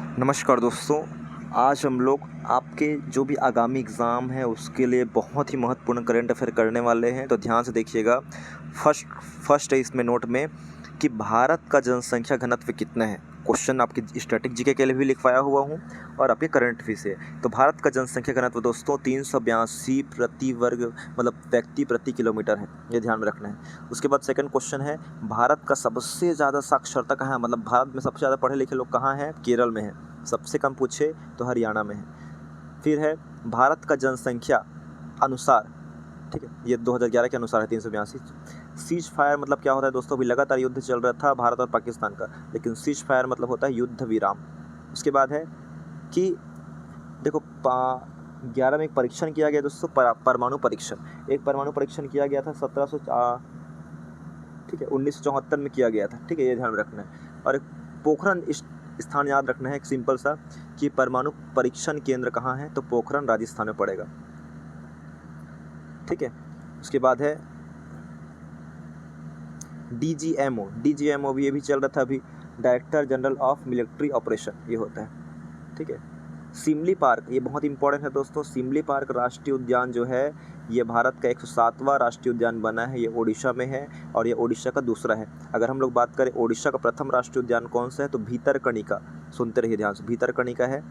नमस्कार दोस्तों। आज हम लोग आपके जो भी आगामी एग्ज़ाम है उसके लिए बहुत ही महत्वपूर्ण करंट अफेयर करने वाले हैं, तो ध्यान से देखिएगा। फर्स्ट फर्स्ट है इसमें नोट में कि भारत का जनसंख्या घनत्व कितना है। क्वेश्चन आपकी स्टैटिक जीके के लिए भी लिखवाया हुआ हूँ और आपके करंट भी से। तो भारत का जनसंख्या घनत्व दोस्तों 382 प्रति वर्ग मतलब व्यक्ति प्रति किलोमीटर है, ये ध्यान में रखना है। उसके बाद सेकंड क्वेश्चन है, भारत का सबसे ज़्यादा साक्षरता कहाँ है, मतलब भारत में सबसे ज़्यादा पढ़े लिखे लोग कहाँ हैं, केरल में है। सबसे कम पूछे तो हरियाणा में है। फिर है भारत का जनसंख्या अनुसार, ठीक है, ये 2011 के अनुसार है 382। सीज फायर मतलब क्या होता है दोस्तों, अभी लगातार युद्ध चल रहा था भारत और पाकिस्तान का, लेकिन सीज फायर मतलब होता है युद्ध विराम। उसके बाद है कि देखो 11 में एक परीक्षण किया गया दोस्तों, परमाणु परीक्षण। एक परमाणु परीक्षण किया गया था 1974 में किया गया था, ठीक है, ये ध्यान में रखना है। और एक पोखरण स्थान याद रखना है, एक सिंपल सा, कि परमाणु परीक्षण केंद्र कहाँ है, तो पोखरण राजस्थान में पड़ेगा, ठीक है। उसके बाद है डीजीएमओ भी, ये भी चल रहा था अभी, director general of military operation, ये होता है, ठीक है। सिमली पार्क, ये बहुत इंपॉर्टेंट है दोस्तों। सिमली पार्क राष्ट्रीय उद्यान जो है ये भारत का 107वां राष्ट्रीय उद्यान बना है, ये ओडिशा में है और ये ओडिशा का दूसरा है। अगर हम लोग बात करें ओडिशा का प्रथम राष्ट्रीय उद्यान कौन सा है, तो भीतरकनिका, सुनते रहिए ध्यान से, भीतरकनिका है।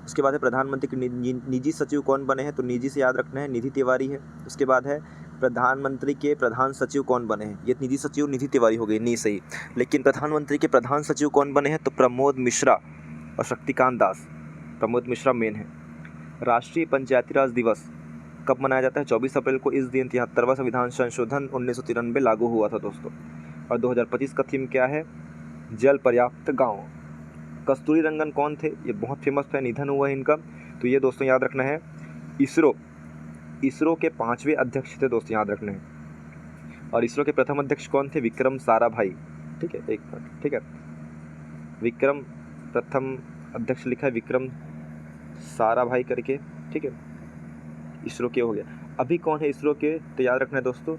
उसके बाद है प्रधानमंत्री के निजी सचिव कौन बने हैं, तो निजी से याद रखना है, निधि तिवारी है। उसके बाद है प्रधानमंत्री के प्रधान सचिव कौन बने हैं, ये निजी सचिव निधि तिवारी हो गई, नहीं सही, लेकिन प्रधानमंत्री के प्रधान सचिव कौन बने हैं, तो प्रमोद मिश्रा और शक्तिकांत दास। प्रमोद मिश्रा मेन है। राष्ट्रीय पंचायती राज दिवस कब मनाया जाता है, 24 अप्रैल को। इस दिन 73वां संविधान संशोधन 1993 लागू हुआ था दोस्तों। और 2025 का थीम क्या है, जल पर्याप्त गाँव। कस्तूरी रंगन कौन थे, ये बहुत फेमस है, निधन हुआ है इनका, तो ये दोस्तों याद रखना है। इसरो के 5वें अध्यक्ष थे दोस्तों, याद रखना है। और इसरो के प्रथम अध्यक्ष कौन थे, विक्रम साराभाई, ठीक है, एक मिनट, ठीक है, विक्रम प्रथम अध्यक्ष लिखा है विक्रम साराभाई करके, ठीक है। इसरो के हो गया। अभी कौन है इसरो के, तो याद रखना है दोस्तों,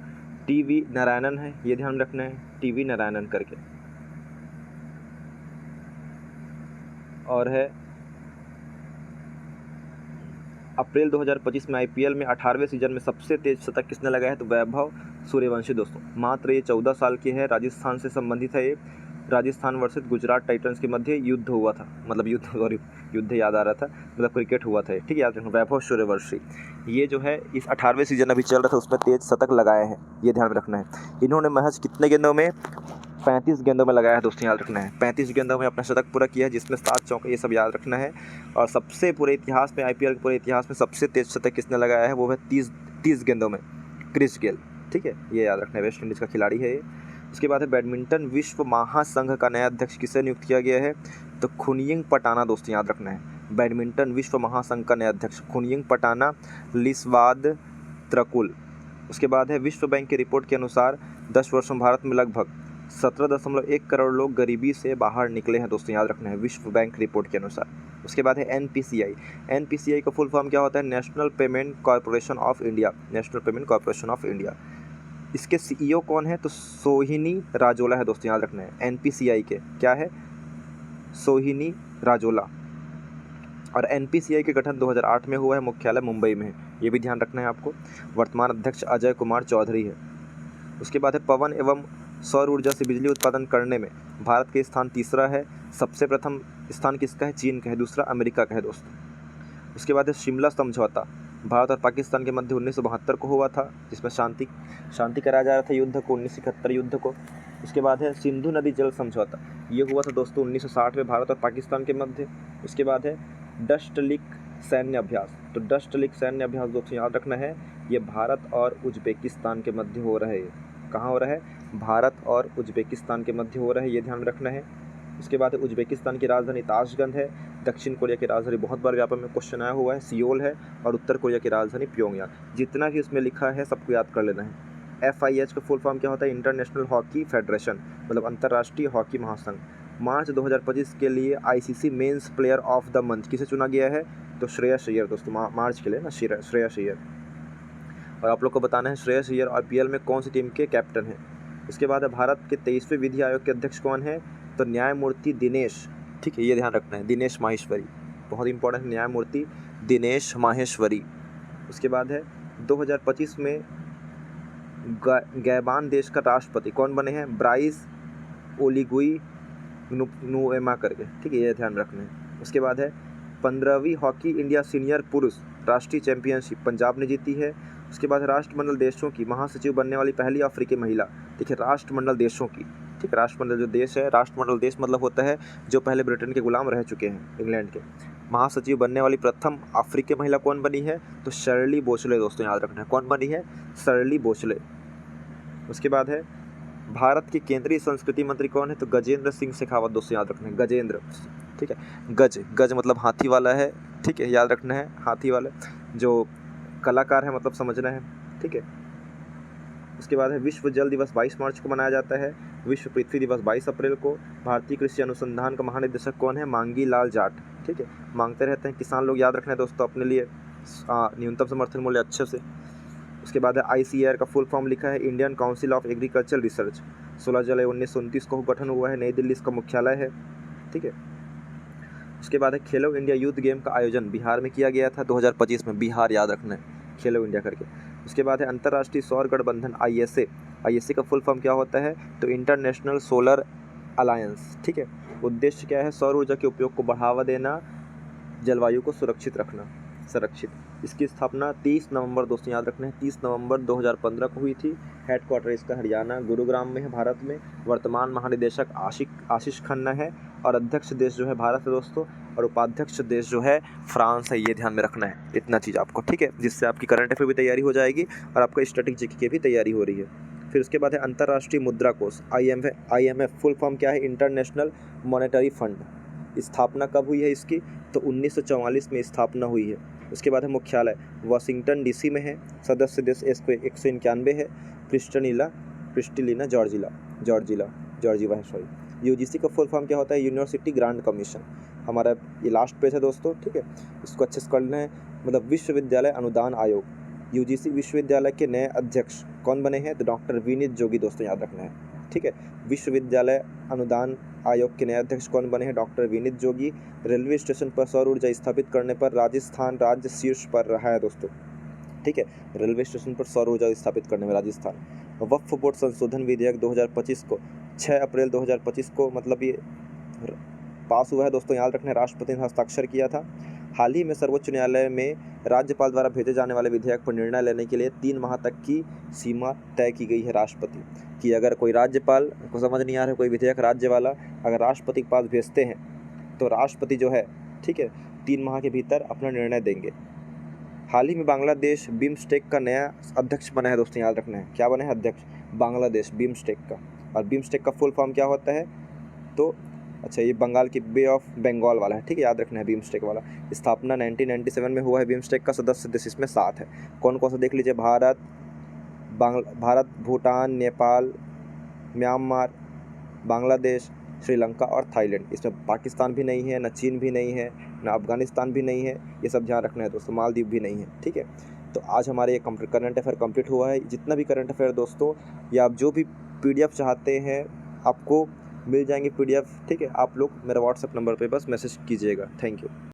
टीवी नारायणन है, ये ध्यान रखना है, टीवी नारायणन करके। और है अप्रैल 2025 में आईपीएल में 18वें सीजन में सबसे तेज शतक किसने लगाया है, तो वैभव सूर्यवंशी दोस्तों। मात्र ये 14 साल की है, राजस्थान से संबंधित है ये। राजस्थान वर्सेस गुजरात टाइटंस के मध्य युद्ध हुआ था, मतलब युद्ध याद आ रहा था, मतलब क्रिकेट हुआ था, ठीक है, याद रखना, वैभव सूर्यवंशी। ये जो है इस 18वें सीजन अभी चल रहा था, उसमें तेज शतक लगाए हैं, ये ध्यान रखना है। इन्होंने महज कितने गेंदों में, 35 गेंदों में लगाया है दोस्तों, याद रखना है। 35 गेंदों में अपना शतक पूरा किया है, जिसमें 7 चौके, ये सब याद रखना है। और सबसे पूरे इतिहास में, आईपीएल के पूरे इतिहास में सबसे तेज शतक किसने लगाया है, वो है 30 गेंदों में क्रिस गेल, ठीक है, ये याद रखना है, वेस्ट इंडीज़ का खिलाड़ी है ये। उसके बाद है बैडमिंटन विश्व महासंघ का नया अध्यक्ष किसे नियुक्त किया गया है, तो खुनयिंग पटाना दोस्तों, याद रखना है। बैडमिंटन विश्व महासंघ का नया अध्यक्ष खुनयिंग पटाना लिस्वाद त्रकुल। उसके बाद है विश्व बैंक की रिपोर्ट के अनुसार 10 वर्षों में भारत में लगभग 17.1 करोड़ लोग गरीबी से बाहर निकले हैं दोस्तों, याद रखना है, विश्व बैंक रिपोर्ट के अनुसार। उसके बाद है एनपीसीआई का फुल फॉर्म क्या होता है, national payment corporation of India, national payment corporation of India. इसके सीईओ कौन है, तो सोहिनी राजोला है दोस्तों, याद रखना है। एनपीसीआई के क्या है, सोहिनी राजोला। और एनपीसीआई के गठन 2008 में हुआ है, मुख्यालय मुंबई में है, ये भी ध्यान रखना है आपको। वर्तमान अध्यक्ष अजय कुमार चौधरी है। उसके बाद है पवन एवं सौर ऊर्जा से बिजली उत्पादन करने में भारत के स्थान तीसरा है। सबसे प्रथम स्थान किसका है, चीन का है, दूसरा अमेरिका का है दोस्तों। उसके बाद है शिमला समझौता, भारत और पाकिस्तान के मध्य 1972 को हुआ था, जिसमें शांति कराया जा रहा था युद्ध को, 1971 युद्ध को। उसके बाद है सिंधु नदी जल समझौता, ये हुआ था दोस्तों 1960 में भारत और पाकिस्तान के मध्य। उसके बाद है डस्टलिक सैन्य अभ्यास, तो डस्टलिक सैन्य अभ्यास दोस्तों याद रखना है, ये भारत और उज्बेकिस्तान के मध्य हो रहा है। कहाँ हो रहा है, भारत और उज्बेकिस्तान के मध्य हो रहा है, ये ध्यान रखना है। उसके बाद उज्बेकिस्तान की राजधानी ताशकंद है। दक्षिण कोरिया की राजधानी, बहुत बार व्यापक में क्वेश्चन आया हुआ है, सियोल है। और उत्तर कोरिया की राजधानी प्योंगयांग। जितना भी इसमें लिखा है सबको याद कर लेना है। FIH का फुल फॉर्म क्या होता है, इंटरनेशनल हॉकी फेडरेशन, मतलब अंतर्राष्ट्रीय हॉकी महासंघ। मार्च 2025 के लिए ICC men's player of the month किसे चुना गया है, तो श्रेयस अय्यर दोस्तों, मार्च के लिए ना, श्रेयस अय्यर। और आप लोग को बताना है श्रेयस अय्यर IPL में कौन सी टीम के कैप्टन हैं। इसके बाद भारत के 23वें विधि आयोग के अध्यक्ष कौन है, तो न्यायमूर्ति दिनेश ठीक है, ये ध्यान रखना है। दिनेश माहेश्वरी, बहुत इंपॉर्टेंट न्यायमूर्ति दिनेश माहेश्वरी। उसके बाद है 2025 में गैबान देश का राष्ट्रपति कौन बने हैं? ब्राइस ओलीगुई नुएमा करके, ठीक है, ये ध्यान रखना है। उसके बाद है 15वीं हॉकी इंडिया सीनियर पुरुष राष्ट्रीय चैंपियनशिप पंजाब ने जीती है। उसके बाद राष्ट्रमंडल देशों की महासचिव बनने वाली पहली अफ्रीकी महिला, ठीक है, राष्ट्रमंडल देशों की, ठीक है, राष्ट्रमंडल जो देश है, राष्ट्रमंडल देश मतलब होता है जो पहले ब्रिटेन के गुलाम रह चुके हैं, इंग्लैंड के। महासचिव बनने वाली प्रथम अफ्रीकी महिला कौन बनी है? तो शर्ली बोसले, दोस्तों याद रखना है, कौन बनी है? शर्ली बोसले। उसके बाद है भारत के केंद्रीय संस्कृति मंत्री कौन है? तो गजेंद्र सिंह शेखावत, दोस्तों याद रखना है, गजेंद्र, ठीक है। गज मतलब हाथी वाला है, ठीक है, याद रखना है, हाथी वाला जो कलाकार है मतलब समझना है, ठीक है। उसके बाद है विश्व जल दिवस 22 मार्च को मनाया जाता है। विश्व पृथ्वी दिवस 22 अप्रैल को। भारतीय कृषि अनुसंधान का महानिदेशक कौन है? मांगी लाल जाट, ठीक है। मांगते रहते हैं किसान लोग, याद रखना है दोस्तों अपने लिए, न्यूनतम समर्थन मूल्य अच्छे से। उसके बाद है ICAR का फुल फॉर्म लिखा है Indian council of agriculture research. 16 जुलाई 1929 को गठन हुआ है, नई दिल्ली इसका मुख्यालय है, ठीक है। उसके बाद है खेलो इंडिया यूथ गेम का आयोजन बिहार में किया गया था 2025 में, बिहार याद रखना है, खेलो इंडिया करके। उसके बाद है अंतर्राष्ट्रीय सौर गठबंधन ISA का फुल फॉर्म क्या होता है? तो इंटरनेशनल सोलर अलायंस, ठीक है। उद्देश्य क्या है? सौर ऊर्जा के उपयोग को बढ़ावा देना, जलवायु को संरक्षित। इसकी स्थापना 30 नवंबर, दोस्तों याद रखना है, 30 नवंबर 2015 को हुई थी। हेडक्वार्टर इसका हरियाणा गुरुग्राम में है, भारत में। वर्तमान महानिदेशक आशीष खन्ना है और अध्यक्ष देश जो है भारत है दोस्तों, और उपाध्यक्ष देश जो है फ्रांस है, ये ध्यान में रखना है, इतना चीज़ आपको, ठीक है, जिससे आपकी करंट अफेयर भी तैयारी हो जाएगी और आपका स्टैटिक जीके की भी तैयारी हो रही है। फिर उसके बाद है अंतर्राष्ट्रीय मुद्रा कोष IMF, फुल फॉर्म क्या है? International monetary fund. स्थापना कब हुई है इसकी? तो 1944 में स्थापना हुई है। उसके बाद है मुख्यालय वाशिंगटन DC में है। सदस्य देश 191 है। प्रिस्टिलिना जॉर्जिया है, सॉरी। UGC का फुल फॉर्म क्या होता है? University grant commission. हमारा ये लास्ट पेज है दोस्तों, ठीक है, इसको अच्छे से करना है। मतलब विश्वविद्यालय अनुदान आयोग, UGC विश्वविद्यालय के नए अध्यक्ष कौन बने हैं? तो डॉक्टर विनीत जोगी, दोस्तों याद रखना है, ठीक है। विश्वविद्यालय अनुदान आयोग के नए अध्यक्ष कौन बने हैं? डॉक्टर विनीत जोगी। रेलवे स्टेशन पर सौर ऊर्जा स्थापित करने पर राजस्थान राज्य शीर्ष पर रहा है दोस्तों, ठीक है। रेलवे स्टेशन पर सौर ऊर्जा स्थापित करने में राजस्थान। वक्फ बोर्ड संशोधन विधेयक 2025 को 6 अप्रैल 2025 को मतलब ये पास हुआ है दोस्तों, याद रखना है, राष्ट्रपति ने हस्ताक्षर किया था। हाल ही में सर्वोच्च न्यायालय में राज्यपाल द्वारा भेजे जाने वाले विधेयक पर निर्णय लेने के लिए 3 माह तक की सीमा तय की गई है राष्ट्रपति कि अगर कोई राज्यपाल को समझ नहीं आ रहा है कोई विधेयक राज्य वाला, अगर राष्ट्रपति के पास भेजते हैं तो राष्ट्रपति जो है, ठीक है, 3 माह के भीतर अपना निर्णय देंगे। हाल ही में बांग्लादेश बिम्स्टेक का नया अध्यक्ष बना है दोस्तों, याद रखना है, क्या बना है? अध्यक्ष, बांग्लादेश बिम्स्टेक का। और बिम्स्टेक का फुल फॉर्म क्या होता है? तो अच्छा, ये बंगाल की बे ऑफ बंगाल वाला है, ठीक है, याद रखना है, बिम्स्टेक वाला। स्थापना 1997 में हुआ है बिम्स्टेक का। सदस्य देश इसमें 7 है। कौन कौन सा देख लीजिए? भारत, भूटान, नेपाल, म्यांमार, बांग्लादेश, श्रीलंका और थाईलैंड। इसमें पाकिस्तान भी नहीं है, न चीन भी नहीं है, न अफगानिस्तान भी नहीं है, ये सब ध्यान रखना है दोस्तों। मालदीव भी नहीं है, ठीक है। तो आज हमारे ये करंट अफेयर कंप्लीट हुआ है। जितना भी करंट अफेयर दोस्तों, या आप जो भी PDF चाहते हैं आपको मिल जाएंगे PDF, ठीक है। आप लोग मेरा WhatsApp नंबर पे बस मैसेज कीजिएगा। Thank you.